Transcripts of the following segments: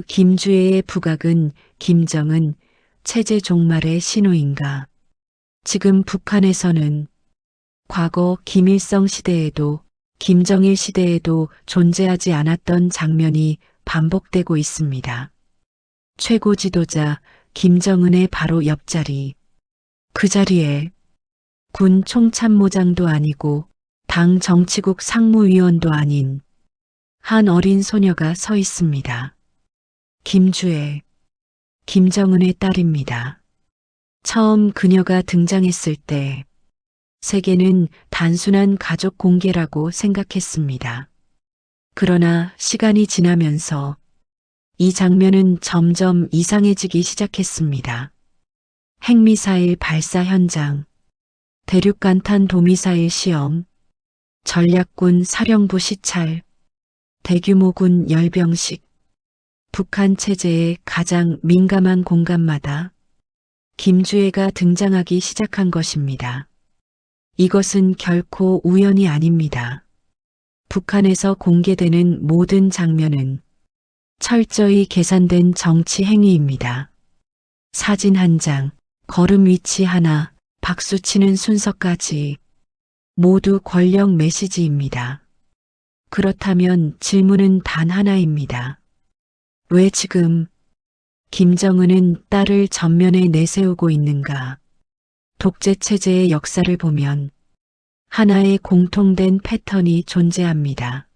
김주애의 부각은 김정은 체제 종말의 신호인가? 지금 북한에서는 과거 김일성 시대에도 김정일 시대에도 존재하지 않았던 장면이 반복되고 있습니다. 최고 지도자 김정은의 바로 옆자리. 그 자리에 군 총참모장도 아니고 당 정치국 상무위원도 아닌 한 어린 소녀가 서 있습니다. 김주애, 김정은의 딸입니다. 처음 그녀가 등장했을 때 세계는 단순한 가족 공개라고 생각했습니다. 그러나 시간이 지나면서 이 장면은 점점 이상해지기 시작했습니다. 핵미사일 발사 현장, 대륙간탄 도미사일 시험, 전략군 사령부 시찰, 대규모 군 열병식, 북한 체제의 가장 민감한 공간마다 김주애가 등장하기 시작한 것입니다. 이것은 결코 우연이 아닙니다. 북한에서 공개되는 모든 장면은 철저히 계산된 정치 행위입니다. 사진 한 장, 걸음 위치 하나, 박수치는 순서까지 모두 권력 메시지입니다. 그렇다면 질문은 단 하나입니다. 왜 지금 김정은은 딸을 전면에 내세우고 있는가? 독재 체제의 역사를 보면 하나의 공통된 패턴이 존재합니다.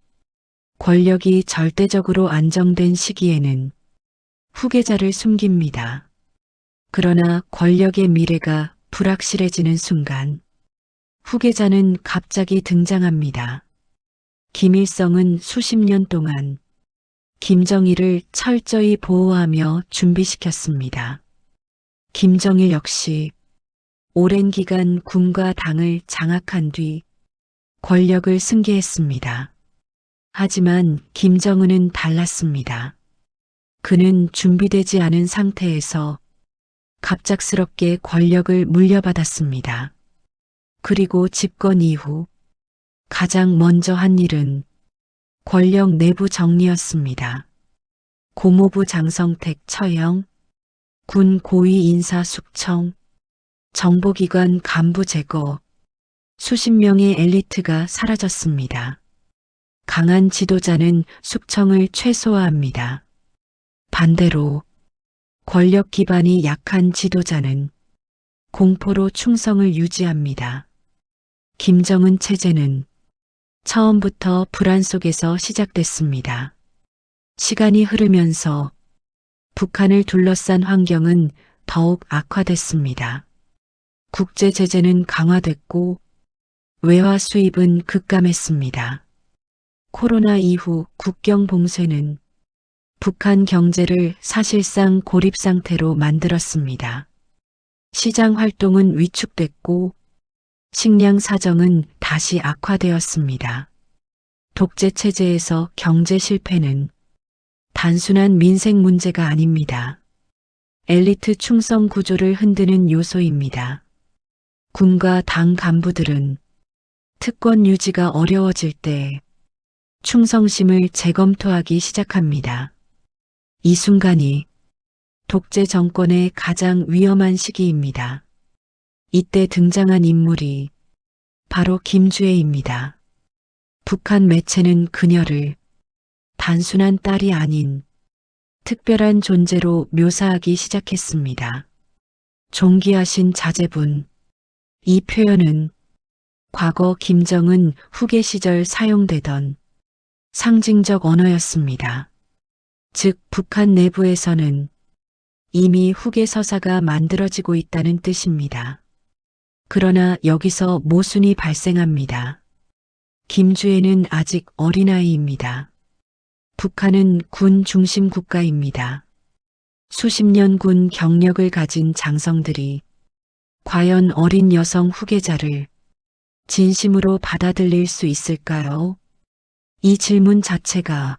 권력이 절대적으로 안정된 시기에는 후계자를 숨깁니다. 그러나 권력의 미래가 불확실해지는 순간 후계자는 갑자기 등장합니다. 김일성은 수십 년 동안 김정일을 철저히 보호하며 준비시켰습니다. 김정일 역시 오랜 기간 군과 당을 장악한 뒤 권력을 승계했습니다. 하지만 김정은은 달랐습니다. 그는 준비되지 않은 상태에서 갑작스럽게 권력을 물려받았습니다. 그리고 집권 이후 가장 먼저 한 일은 권력 내부 정리였습니다. 고모부 장성택 처형, 군 고위 인사 숙청, 정보기관 간부 제거, 수십 명의 엘리트가 사라졌습니다. 강한 지도자는 숙청을 최소화합니다. 반대로 권력 기반이 약한 지도자는 공포로 충성을 유지합니다. 김정은 체제는 처음부터 불안 속에서 시작됐습니다. 시간이 흐르면서 북한을 둘러싼 환경은 더욱 악화됐습니다. 국제 제재는 강화됐고 외화 수입은 급감했습니다. 코로나 이후 국경 봉쇄는 북한 경제를 사실상 고립 상태로 만들었습니다. 시장 활동은 위축됐고 식량 사정은 다시 악화되었습니다. 독재 체제에서 경제 실패는 단순한 민생 문제가 아닙니다. 엘리트 충성 구조를 흔드는 요소입니다. 군과 당 간부들은 특권 유지가 어려워질 때 충성심을 재검토하기 시작합니다. 이 순간이 독재 정권의 가장 위험한 시기입니다. 이때 등장한 인물이 바로 김주애입니다. 북한 매체는 그녀를 단순한 딸이 아닌 특별한 존재로 묘사하기 시작했습니다. 존귀하신 자제분. 이 표현은 과거 김정은 후계 시절 사용되던 상징적 언어였습니다. 즉 북한 내부에서는 이미 후계 서사가 만들어지고 있다는 뜻입니다. 그러나 여기서 모순이 발생합니다. 김주애는 아직 어린아이입니다. 북한은 군 중심 국가입니다. 수십 년 군 경력을 가진 장성들이 과연 어린 여성 후계자를 진심으로 받아들일 수 있을까요? 이 질문 자체가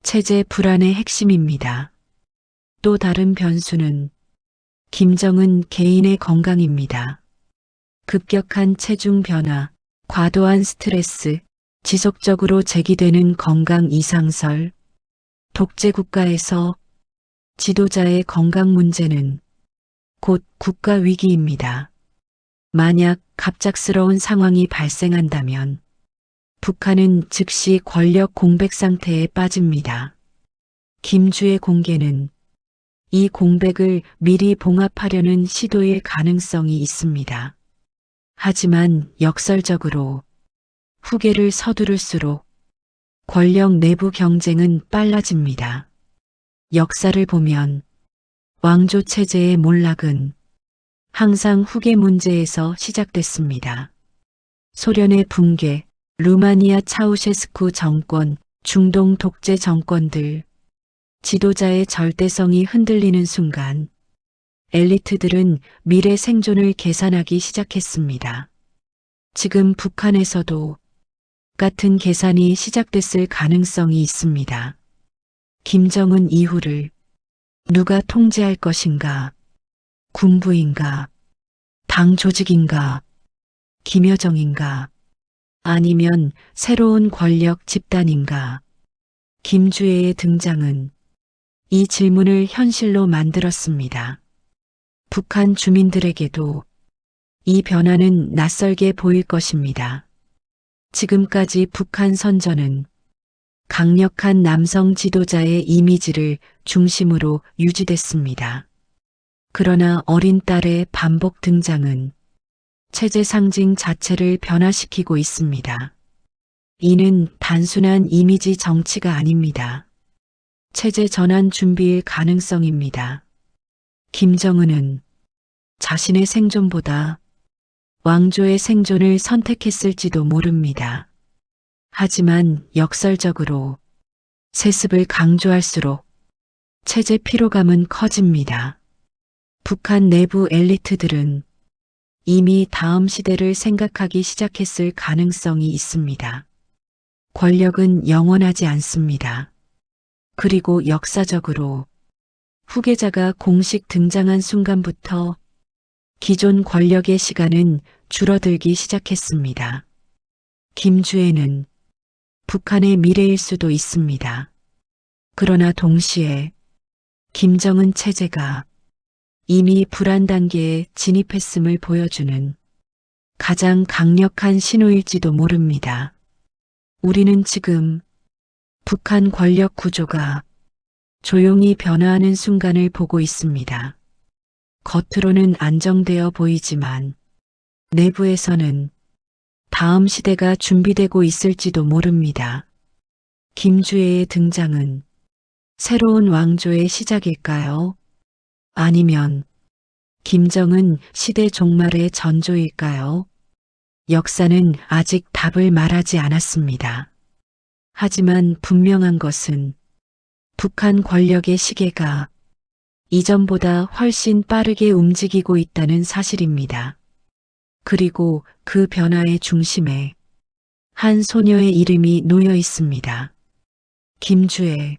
체제 불안의 핵심입니다. 또 다른 변수는 김정은 개인의 건강입니다. 급격한 체중 변화, 과도한 스트레스, 지속적으로 제기되는 건강 이상설, 독재 국가에서 지도자의 건강 문제는 곧 국가 위기입니다. 만약 갑작스러운 상황이 발생한다면 북한은 즉시 권력 공백 상태에 빠집니다. 김주의 공개는 이 공백을 미리 봉합하려는 시도일 가능성이 있습니다. 하지만 역설적으로 후계를 서두를수록 권력 내부 경쟁은 빨라집니다. 역사를 보면 왕조 체제의 몰락은 항상 후계 문제에서 시작됐습니다. 소련의 붕괴, 루마니아 차우셰스쿠 정권, 중동 독재 정권들, 지도자의 절대성이 흔들리는 순간 엘리트들은 미래 생존을 계산하기 시작했습니다. 지금 북한에서도 같은 계산이 시작됐을 가능성이 있습니다. 김정은 이후를 누가 통제할 것인가? 군부인가? 당 조직인가? 김여정인가? 아니면 새로운 권력 집단인가? 김주애의 등장은 이 질문을 현실로 만들었습니다. 북한 주민들에게도 이 변화는 낯설게 보일 것입니다. 지금까지 북한 선전은 강력한 남성 지도자의 이미지를 중심으로 유지됐습니다. 그러나 어린 딸의 반복 등장은 체제 상징 자체를 변화시키고 있습니다. 이는 단순한 이미지 정치가 아닙니다. 체제 전환 준비일 가능성입니다. 김정은은 자신의 생존보다 왕조의 생존을 선택했을지도 모릅니다. 하지만 역설적으로 세습을 강조할수록 체제 피로감은 커집니다. 북한 내부 엘리트들은 이미 다음 시대를 생각하기 시작했을 가능성이 있습니다. 권력은 영원하지 않습니다. 그리고 역사적으로 후계자가 공식 등장한 순간부터 기존 권력의 시간은 줄어들기 시작했습니다. 김주애는 북한의 미래일 수도 있습니다. 그러나 동시에 김정은 체제가 이미 불안 단계에 진입했음을 보여주는 가장 강력한 신호일지도 모릅니다. 우리는 지금 북한 권력 구조가 조용히 변화하는 순간을 보고 있습니다. 겉으로는 안정되어 보이지만 내부에서는 다음 시대가 준비되고 있을지도 모릅니다. 김주애의 등장은 새로운 왕조의 시작일까요? 아니면 김정은 시대 종말의 전조일까요? 역사는 아직 답을 말하지 않았습니다. 하지만 분명한 것은 북한 권력의 시계가 이전보다 훨씬 빠르게 움직이고 있다는 사실입니다. 그리고 그 변화의 중심에 한 소녀의 이름이 놓여 있습니다. 김주애.